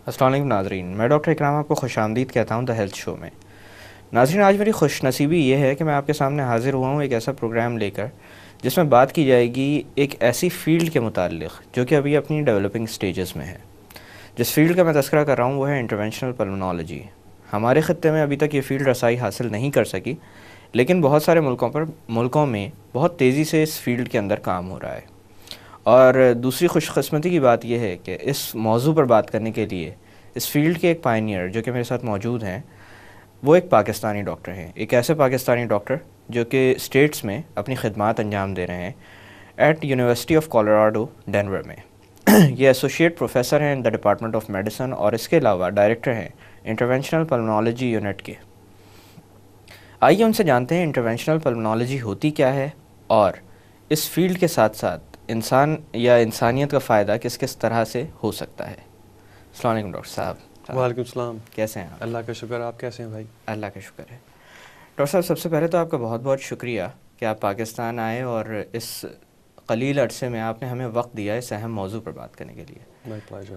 السلام علیکم ناظرین، میں ڈاکٹر اکرام آپ کو خوش آمدید کہتا ہوں دا ہیلتھ شو میں۔ ناظرین، آج میری خوش نصیبی یہ ہے کہ میں آپ کے سامنے حاضر ہوا ہوں ایک ایسا پروگرام لے کر جس میں بات کی جائے گی ایک ایسی فیلڈ کے متعلق جو کہ ابھی اپنی ڈیولپنگ سٹیجز میں ہے۔ جس فیلڈ کا میں تذکرہ کر رہا ہوں وہ ہے انٹرونشنل پلمونالوجی۔ ہمارے خطے میں ابھی تک یہ فیلڈ رسائی حاصل نہیں کر سکی، لیکن بہت سارے ملکوں میں بہت تیزی سے اس فیلڈ کے اندر کام ہو رہا ہے۔ اور دوسری خوش قسمتی کی بات یہ ہے کہ اس موضوع پر بات کرنے کے لیے اس فیلڈ کے ایک پائنیئر جو کہ میرے ساتھ موجود ہیں، وہ ایک پاکستانی ڈاکٹر ہیں، ایک ایسے پاکستانی ڈاکٹر جو کہ اسٹیٹس میں اپنی خدمات انجام دے رہے ہیں at university of Colorado Denver میں۔ یہ ایسوسیٹ پروفیسر ہیں in the department of medicine اور اس کے علاوہ ڈائریکٹر ہیں انٹرونشنل پلمونالوجی یونٹ کے۔ آئیے ان سے جانتے ہیں انٹرونشنل پلمونالوجی ہوتی کیا ہے اور اس فیلڈ کے ساتھ ساتھ انسان یا انسانیت کا فائدہ کس کس طرح سے ہو سکتا ہے۔ السلام علیکم ڈاکٹر صاحب۔ وعلیکم السلام۔ کیسے ہیں آپ؟ اللہ کا شکر، آپ کیسے ہیں بھائی؟ اللہ کا شکر ہے۔ ڈاکٹر صاحب، سب سے پہلے تو آپ کا بہت بہت شکریہ کہ آپ پاکستان آئے اور اس قلیل عرصے میں آپ نے ہمیں وقت دیا اس اہم موضوع پر بات کرنے کے لیے۔ مائی پلیجر۔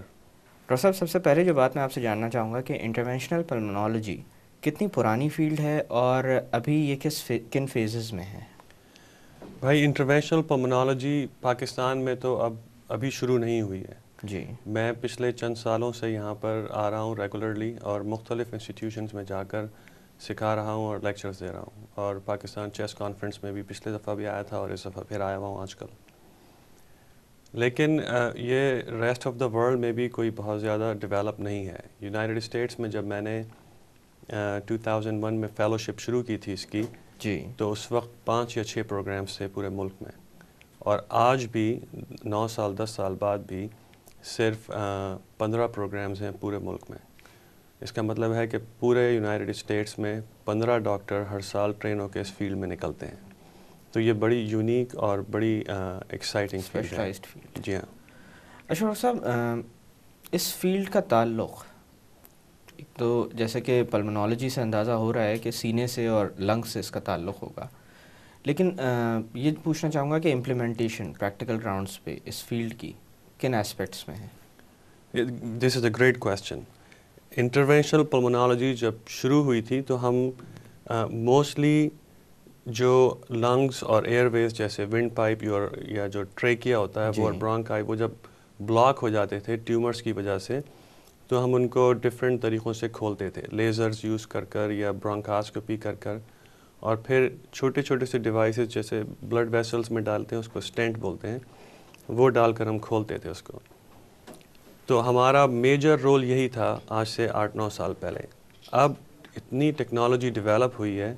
ڈاکٹر صاحب، سب سے پہلے جو بات میں آپ سے جاننا چاہوں گا کہ انٹرونشنل پلمونالوجی کتنی پرانی فیلڈ ہے اور ابھی یہ کن فیزز میں ہے؟ بھائی، انٹرونشنل پلمونالوجی پاکستان میں تو ابھی شروع نہیں ہوئی ہے جی۔ میں پچھلے چند سالوں سے یہاں پر آ رہا ہوں ریگولرلی، اور مختلف انسٹیٹیوشنز میں جا کر سکھا رہا ہوں اور لیکچرز دے رہا ہوں، اور پاکستان چیس کانفرنس میں بھی پچھلے دفعہ بھی آیا تھا اور اس دفعہ پھر آیا ہوا ہوں آج کل۔ لیکن یہ ریسٹ آف دا ورلڈ میں بھی کوئی بہت زیادہ ڈیولپ نہیں ہے۔ یونائٹڈ اسٹیٹس میں جب میں نے 2001 میں فیلوشپ شروع کی تھی اس کی، جی، تو اس وقت 5 یا 6 پروگرامز تھے پورے ملک میں، اور آج بھی 9 سال 10 سال بعد بھی صرف 15 پروگرامز ہیں پورے ملک میں۔ اس کا مطلب ہے کہ پورے یونائٹڈ اسٹیٹس میں 15 ڈاکٹر ہر سال ٹرین ہو کے اس فیلڈ میں نکلتے ہیں، تو یہ بڑی یونیک اور بڑی ایکسائٹنگ فیلڈ ہے۔ جی ہاں۔ اچھا ڈاکٹر صاحب، اس فیلڈ کا تعلق تو جیسے کہ پلمونالوجی سے اندازہ ہو رہا ہے کہ سینے سے اور لنگ سے اس کا تعلق ہوگا، لیکن یہ پوچھنا چاہوں گا کہ امپلیمنٹیشن پریکٹیکل گراؤنڈس پہ اس فیلڈ کی کن اسپیکٹس میں ہے؟ دس از اے گریٹ کویسچن۔ انٹرونشنل پلمونالوجی جب شروع ہوئی تھی تو ہم موسٹلی جو لنگس اور ایئر ویز جیسے ونڈ پائپ یا جو ٹریکیا ہوتا ہے وہ اور برونکائی، وہ جب بلاک ہو جاتے تھے ٹیومرز کی وجہ سے، تو ہم ان کو ڈفرینٹ طریقوں سے کھولتے تھے، لیزرز یوز کر کر یا برونکاسکوپی کر کر، اور پھر چھوٹے چھوٹے سے ڈیوائسز جیسے بلڈ ویسلز میں ڈالتے ہیں، اس کو اسٹینٹ بولتے ہیں، وہ ڈال کر ہم کھولتے تھے اس کو۔ تو ہمارا میجر رول یہی تھا آج سے 8-9 سال پہلے۔ اب اتنی ٹیکنالوجی ڈیولپ ہوئی ہے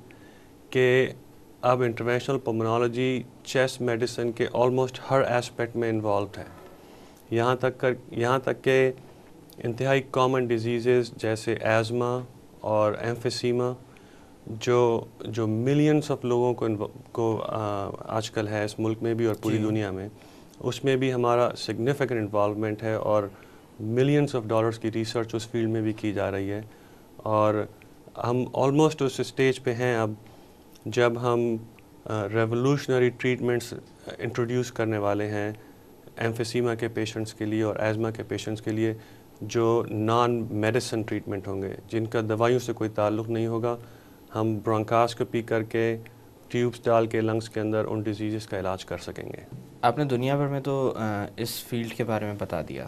کہ اب انٹرونشنل پلمونالوجی چیسٹ میڈیسن کے آلموسٹ ہر ایسپیکٹ میں انوالوڈ ہے، یہاں تک کہ انتہائی کامن ڈیزیزز جیسے ایزما اور ایمفیسیما جو ملینس آف لوگوں کو آج کل ہے اس ملک میں بھی اور پوری دنیا میں، اس میں بھی ہمارا سگنیفیکنٹ انوالومنٹ ہے، اور ملینس آف ڈالرز کی ریسرچ اس فیلڈ میں بھی کی جا رہی ہے، اور ہم آلموسٹ اس اسٹیج پہ ہیں اب جب ہم ریولوشنری ٹریٹمنٹس انٹروڈیوس کرنے والے ہیں ایمفیسیما کے پیشنٹس کے لیے اور ایزما کے پیشنٹس کے لیے، جو نان میڈیسن ٹریٹمنٹ ہوں گے، جن کا دوائیوں سے کوئی تعلق نہیں ہوگا۔ ہم برونکاسکوپی کر کے ٹیوبس ڈال کے لنگس کے اندر ان ڈیزیزز کا علاج کر سکیں گے۔ آپ نے دنیا بھر میں تو اس فیلڈ کے بارے میں بتا دیا،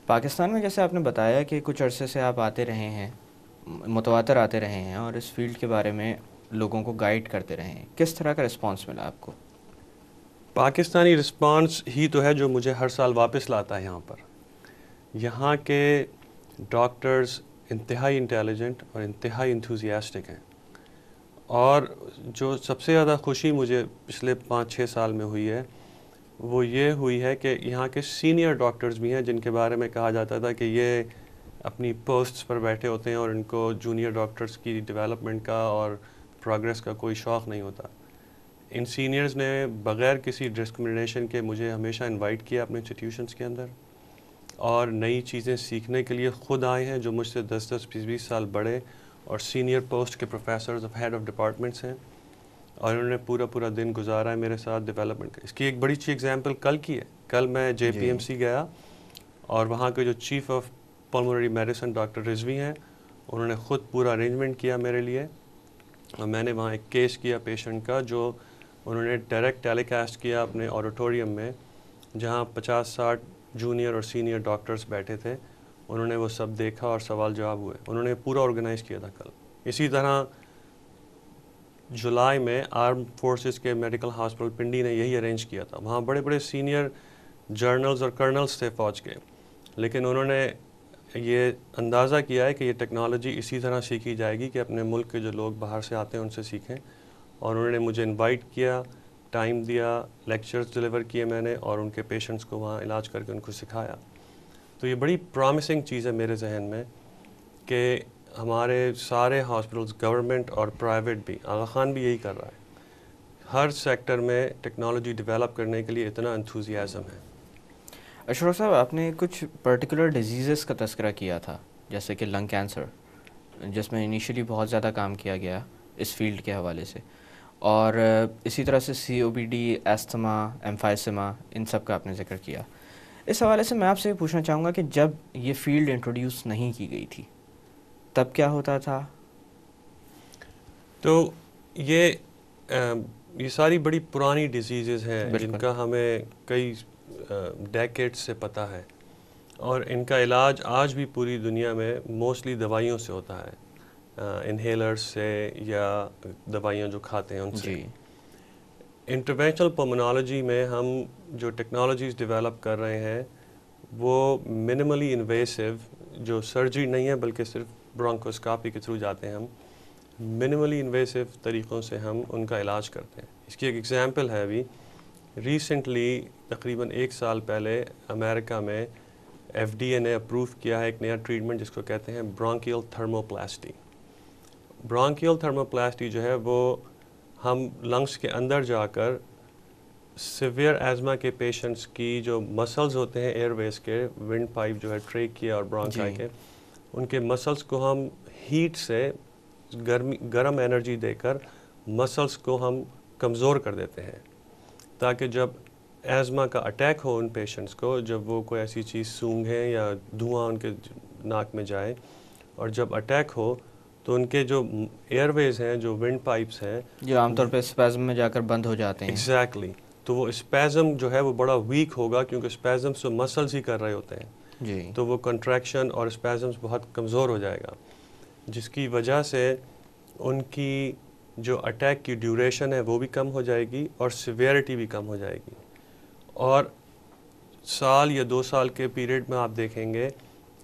پاکستان میں جیسے آپ نے بتایا کہ کچھ عرصے سے آپ آتے رہے ہیں، متواتر آتے رہے ہیں اور اس فیلڈ کے بارے میں لوگوں کو گائیڈ کرتے رہے ہیں، کس طرح کا رسپانس ملا آپ کو؟ پاکستانی رسپانس ہی تو ہے جو مجھے ہر سال واپس لاتا ہے یہاں پر۔ یہاں کے ڈاکٹرز انتہائی انٹیلیجنٹ اور انتہائی انتھوزیاسٹک ہیں، اور جو سب سے زیادہ خوشی مجھے پچھلے 5-6 سال میں ہوئی ہے وہ یہ ہوئی ہے کہ یہاں کے سینئر ڈاکٹرز بھی ہیں جن کے بارے میں کہا جاتا تھا کہ یہ اپنی پوسٹس پر بیٹھے ہوتے ہیں اور ان کو جونیئر ڈاکٹرز کی ڈیولپمنٹ کا اور پروگریس کا کوئی شوق نہیں ہوتا۔ ان سینئرز نے بغیر کسی ڈسکرمنیشن کے مجھے ہمیشہ انوائٹ کیا اپنے انسٹیٹیوشنس کے اندر، اور نئی چیزیں سیکھنے کے لیے خود آئے ہیں، جو مجھ سے 10-20 سال بڑے اور سینئر پوسٹ کے professors of head of departments ہیں، اور انہوں نے پورا دن گزارا ہے میرے ساتھ ڈیولپمنٹ کا. اس کی ایک بڑی اچھی ایگزامپل کل کی ہے. کل میں JPMC گیا اور وہاں کے جو chief of pulmonary medicine doctor Rizvi ہیں، انہوں نے خود پورا ارینجمنٹ کیا میرے لیے، اور میں نے وہاں ایک کیس کیا پیشنٹ کا، جو انہوں نے ڈائریکٹ ٹیلی کاسٹ کیا اپنے آڈیٹوریم میں، جہاں 50-60 جونیئر اور سینئر ڈاکٹرز بیٹھے تھے. انہوں نے وہ سب دیکھا اور سوال جواب ہوئے. انہوں نے پورا آرگنائز کیا تھا کل. اسی طرح جولائی میں آرم فورسز کے میڈیکل ہاسپٹل پنڈی نے یہی ارینج کیا تھا. وہاں بڑے سینئر جرنلز اور کرنلز تھے فوج کے، لیکن انہوں نے یہ اندازہ کیا ہے کہ یہ ٹیکنالوجی اسی طرح سیکھی جائے گی کہ اپنے ملک کے جو لوگ باہر سے آتے ہیں ان سے سیکھیں. اور انہوں نے مجھے انوائٹ کیا، ٹائم دیا، لیکچرز ڈلیور کیے میں نے، اور ان کے پیشنٹس کو وہاں علاج کر کے ان کو سکھایا. تو یہ بڑی پرامسنگ چیز ہے میرے ذہن میں کہ ہمارے سارے ہاسپٹلز، گورنمنٹ اور پرائیویٹ بھی، آغا خان بھی یہی کر رہا ہے، ہر سیکٹر میں ٹیکنالوجی ڈیولپ کرنے کے لیے اتنا انتھوزیازم ہے. اشرف صاحب، آپ نے کچھ پرٹیکولر ڈیزیزز کا تذکرہ کیا تھا، جیسے کہ لنگ کینسر، جس میں انیشلی بہت زیادہ کام کیا گیا اس فیلڈ کے حوالے سے، اور اسی طرح سے COPD، ایستھما، ایمفائسما، ان سب کا آپ نے ذکر کیا. اس حوالے سے میں آپ سے یہ پوچھنا چاہوں گا کہ جب یہ فیلڈ انٹروڈیوس نہیں کی گئی تھی تب کیا ہوتا تھا؟ تو یہ ساری بڑی پرانی ڈیزیزز ہیں جن کا ہمیں کئی ڈیکیڈ سے پتہ ہے، اور ان کا علاج آج بھی پوری دنیا میں موسٹلی دوائیوں سے ہوتا ہے، انہیلرز سے یا دوائیاں جو کھاتے ہیں ان سے. انٹرونشنل پلمونالوجی میں ہم جو ٹیکنالوجیز ڈیولپ کر رہے ہیں وہ منیملی انویسو، جو سرجری نہیں ہے بلکہ صرف برونکوسکاپی کے تھرو جاتے ہیں، ہم منیملی انویسو طریقوں سے ہم ان کا علاج کرتے ہیں. اس کی ایک ایگزامپل ہے، ابھی ریسنٹلی تقریباً 1 سال پہلے امریکہ میں FDA نے اپروو کیا ہے ایک نیا ٹریٹمنٹ جس کو کہتے ہیں برونکیل تھرموپلاسٹی. برونکیل تھرموپلاسٹی جو ہے وہ ہم لنگس کے اندر جا کر سیویئر ایزما کے پیشنٹس کی جو مسلز ہوتے ہیں ایئر ویز کے، ونڈ پائپ جو ہے ٹریکیا اور برونکائی کے، ان کے مسلز کو ہم ہیٹ سے گرم انرجی دے کر مسلز کو ہم کمزور کر دیتے ہیں، تاکہ جب ایزما کا اٹیک ہو ان پیشنٹس کو، جب وہ کوئی ایسی چیز سونگھیں یا دھواں ان کے ناک میں جائے، اور جب اٹیک ہو تو ان کے جو ایئر ویز ہیں، جو ونڈ پائپس ہیں، جو عام طور پہ اسپیزم میں جا کر بند ہو جاتے ہیں. ایگزیکٹلی. تو وہ اسپیزم جو ہے وہ بڑا ویک ہوگا، کیونکہ اسپیزمس تو مسلز ہی کر رہے ہوتے ہیں، تو وہ کنٹریکشن اور اسپیزمس بہت کمزور ہو جائے گا، جس کی وجہ سے ان کی جو اٹیک کی ڈیوریشن ہے وہ بھی کم ہو جائے گی اور سیویرٹی بھی کم ہو جائے گی. اور 1 یا 2 سال کے پیریڈ میں آپ دیکھیں گے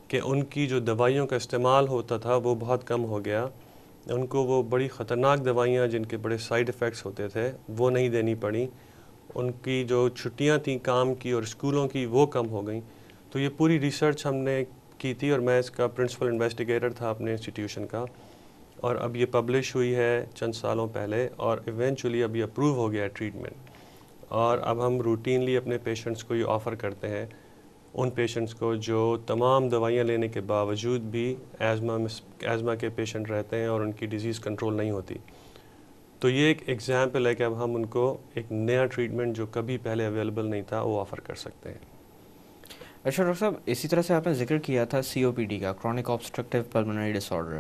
کہ ان کی جو دوائیوں کا استعمال ہوتا تھا وہ بہت کم ہو گیا. ان کو وہ بڑی خطرناک دوائیاں جن کے بڑے سائیڈ ایفیکٹس ہوتے تھے وہ نہیں دینی پڑیں. ان کی جو چھٹیاں تھیں کام کی اور اسکولوں کی وہ کم ہو گئیں. تو یہ پوری ریسرچ ہم نے کی تھی، اور میں اس کا پرنسپل انویسٹیگیٹر تھا اپنے انسٹیٹیوشن کا، اور اب یہ پبلش ہوئی ہے چند سالوں پہلے، اور ایونچولی اب یہ اپروو ہو گیا ایٹریٹمنٹ. اور اب ہم روٹینلی اپنے پیشنٹس کو یہ آفر کرتے ہیں، ان پیشنٹس کو جو تمام دوائیاں لینے کے باوجود بھی ایزما کے پیشنٹ رہتے ہیں اور ان کی ڈیزیز کنٹرول نہیں ہوتی. تو یہ ایک ایگزامپل ہے کہ اب ہم ان کو ایک نیا ٹریٹمنٹ جو کبھی پہلے اویلیبل نہیں تھا وہ آفر کر سکتے ہیں. اچھا ڈاکٹر صاحب، اسی طرح سے آپ نے ذکر کیا تھا COPD کا، کرونک آبسٹرکٹیو پلمونری ڈس آرڈر،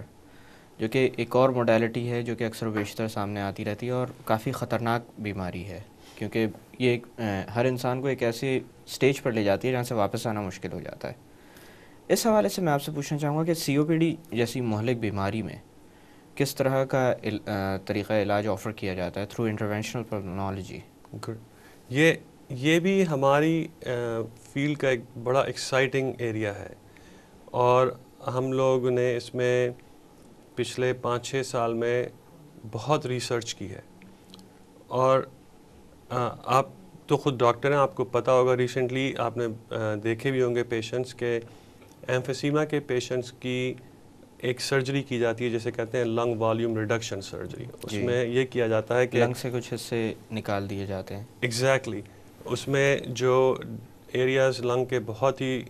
جو کہ ایک اور موڈیلٹی ہے جو کہ اکثر و بیشتر سامنے آتی رہتی ہے اور کافی خطرناک بیماری ہے، کیونکہ یہ ہر انسان کو ایک ایسی سٹیج پر لے جاتی ہے جہاں سے واپس آنا مشکل ہو جاتا ہے. اس حوالے سے میں آپ سے پوچھنا چاہوں گا کہ COPD جیسی مہلک بیماری میں کس طرح کا طریقہ علاج آفر کیا جاتا ہے تھرو انٹرونشنل پلمونالوجی؟ یہ بھی ہماری فیلڈ کا ایک بڑا ایکسائٹنگ ایریا ہے، اور ہم لوگ نے اس میں پچھلے 5-6 سال میں بہت ریسرچ کی ہے. اور آپ تو خود ڈاکٹر ہیں، آپ کو پتہ ہوگا، ریسنٹلی آپ نے دیکھے بھی ہوں گے پیشنٹس کے ایمفیسیما کے پیشنٹس کی ایک سرجری کی جاتی ہے جسے کہتے ہیں لنگ والیوم ریڈکشن سرجری. اس میں یہ کیا جاتا ہے کہ لنگ سے کچھ حصے نکال دیے جاتے ہیں. ایگزیکٹلی. اس میں جو ایریاز لنگ کے بہت ہی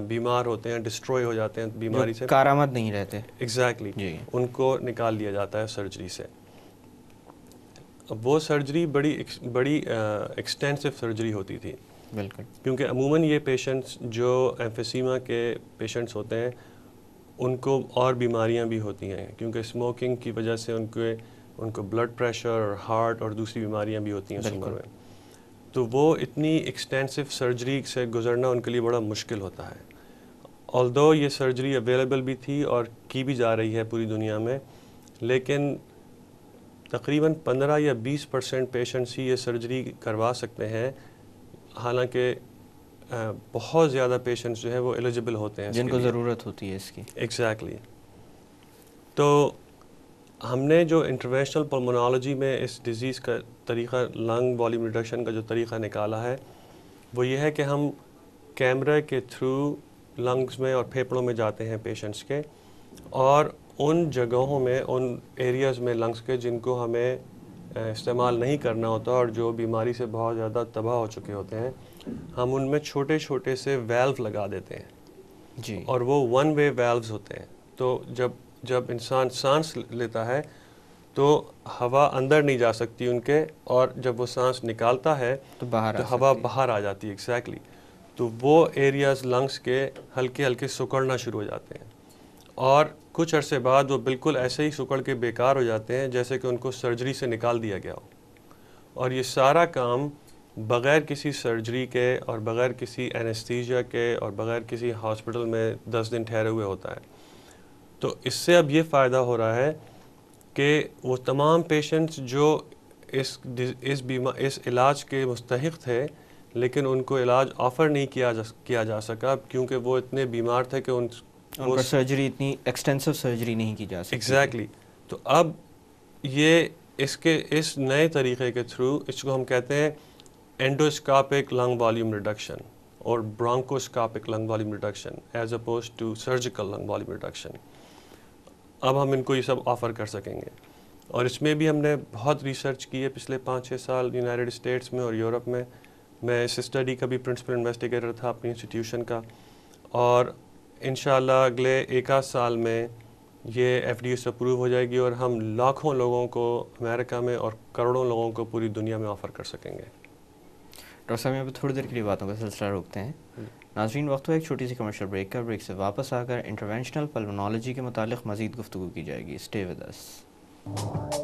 بیمار ہوتے ہیں, ڈسٹروائے ہو جاتے ہیں بیماری سے, کارآمد نہیں رہتے, ایگزیکٹلی جی, ان کو نکال لیا جاتا ہے سرجری سے. اب وہ سرجری بڑی ایکسٹینسو سرجری ہوتی تھی, بالکل, کیونکہ عموماً یہ پیشنٹس جو ایمفیسیما کے پیشنٹس ہوتے ہیں ان کو اور بیماریاں بھی ہوتی ہیں, کیونکہ اسموکنگ کی وجہ سے ان کو بلڈ پریشر اور ہارٹ اور دوسری بیماریاں بھی ہوتی ہیں اس عمر میں. تو وہ اتنی ایکسٹینسو سرجری سے گزرنا ان کے لیے بڑا مشکل ہوتا ہے. آلدو یہ سرجری اویلیبل بھی تھی اور کی بھی جا رہی ہے پوری دنیا میں, لیکن تقریباً 15 یا 20% پیشنٹس ہی یہ سرجری کروا سکتے ہیں, حالانکہ بہت زیادہ پیشنٹس جو ہے وہ ایلیجبل ہوتے ہیں جن کو ضرورت ہوتی ہے اس کی. ایگزیکٹلی. تو ہم نے جو انٹرونشنل پلمونالوجی میں اس ڈیزیز کا طریقہ, لنگ والیوم ریڈکشن کا جو طریقہ نکالا ہے وہ یہ ہے کہ ہم کیمرے کے تھرو لنگز میں اور پھیپھڑوں میں جاتے ہیں پیشنٹس کے, اور ان جگہوں میں, ان ایریاز میں لنگز کے جن کو ہمیں استعمال نہیں کرنا ہوتا اور جو بیماری سے بہت زیادہ تباہ ہو چکے ہوتے ہیں, ہم ان میں چھوٹے چھوٹے سے ویلو لگا دیتے ہیں, جی, اور وہ ون وے ویلوز ہوتے ہیں. تو جب انسان سانس لیتا ہے تو ہوا اندر نہیں جا سکتی ان کے, اور جب وہ سانس نکالتا ہے تو ہوا باہر آ جاتی ہے. ایگزیکٹلی. تو وہ ایریاز لنگس کے ہلکے ہلکے سکڑنا شروع ہو جاتے ہیں, اور کچھ عرصے بعد وہ بالکل ایسے ہی سکڑ کے بیکار ہو جاتے ہیں جیسے کہ ان کو سرجری سے نکال دیا گیا ہو. اور یہ سارا کام بغیر کسی سرجری کے اور بغیر کسی اینستھیزیا کے اور بغیر کسی ہاسپٹل میں 10 دن ٹھہرے ہوئے ہوتا ہے. تو اس سے اب یہ فائدہ ہو رہا ہے کہ وہ تمام پیشنٹس جو اس علاج کے مستحق تھے لیکن ان کو علاج آفر نہیں کیا جا سکا کیونکہ وہ اتنے بیمار تھے کہ ان پر سرجری اتنی ایکسٹینسو سرجری نہیں کی جا سکتی. ایگزیکٹلی. تو اب یہ اس نئے طریقے کے تھرو, اس کو ہم کہتے ہیں اینڈوسکاپک لنگ والیوم ریڈکشن اور bronchoscopic lung volume reduction as opposed to surgical lung volume reduction. اب ہم ان کو یہ سب آفر کر سکیں گے, اور اس میں بھی ہم نے بہت ریسرچ کی ہے پچھلے 5-6 سال یونائٹڈ اسٹیٹس میں اور یورپ میں. میں اس اسٹڈی کا بھی پرنسپل انویسٹیگیٹر تھا اپنی انسٹیٹیوشن کا, اور انشاءاللہ اگلے 1 سال میں یہ FDA سے اپروو ہو جائے گی اور ہم لاکھوں لوگوں کو امریکہ میں اور کروڑوں لوگوں کو پوری دنیا میں آفر کر سکیں گے. ڈاکٹر صاحب یہاں پہ تھوڑی دیر کے لیے باتوں کا سلسلہ روکتے ہیں. ناظرین وقت ہو ایک چھوٹی سی کمرشل بریک کا. بریک سے واپس آ کر انٹرونشنل پلمونالوجی کے متعلق مزید گفتگو کی جائے گی. Stay with us.